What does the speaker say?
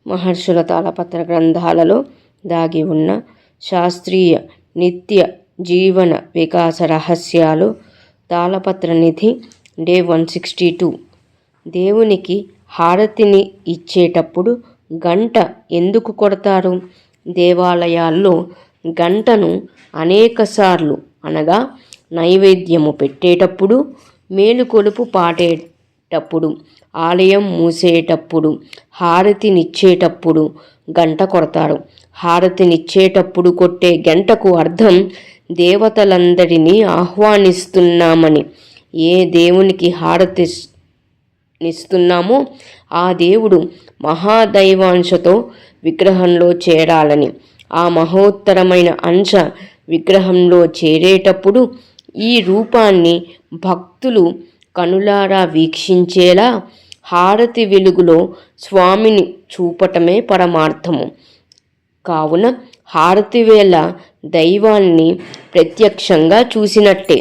మహర్షుల తాళపత్ర గ్రంథాలలో దాగి ఉన్న శాస్త్రీయ నిత్య జీవన వికాస రహస్యాలు. తాళపత్ర నిధి డే 162. దేవునికి హారతిని ఇచ్చేటప్పుడు గంట ఎందుకు కొడతారు? దేవాలయాల్లో గంటను అనేకసార్లు అనగా నైవేద్యము పెట్టేటప్పుడు, మేలుకొలుపు పాడేటప్పుడు, ఆలయం మూసేటప్పుడు, హారతినిచ్చేటప్పుడు గంట కొడతారు. హారతినిచ్చేటప్పుడు కొట్టే గంటకు అర్థం దేవతలందరినీ ఆహ్వానిస్తున్నామని. ఏ దేవునికి హారతినిస్తున్నామో ఆ దేవుడు మహాదైవాంశతో విగ్రహంలో చేరాలని. ఆ మహోత్తరమైన అంశ విగ్రహంలో చేరేటప్పుడు ఈ రూపాన్ని భక్తులు కనులారా వీక్షించేలా హారతి వెలుగులో స్వామిని చూపటమే పరమార్థము. కావున హారతి వేళ దైవాన్ని ప్రత్యక్షంగా చూసినట్టే.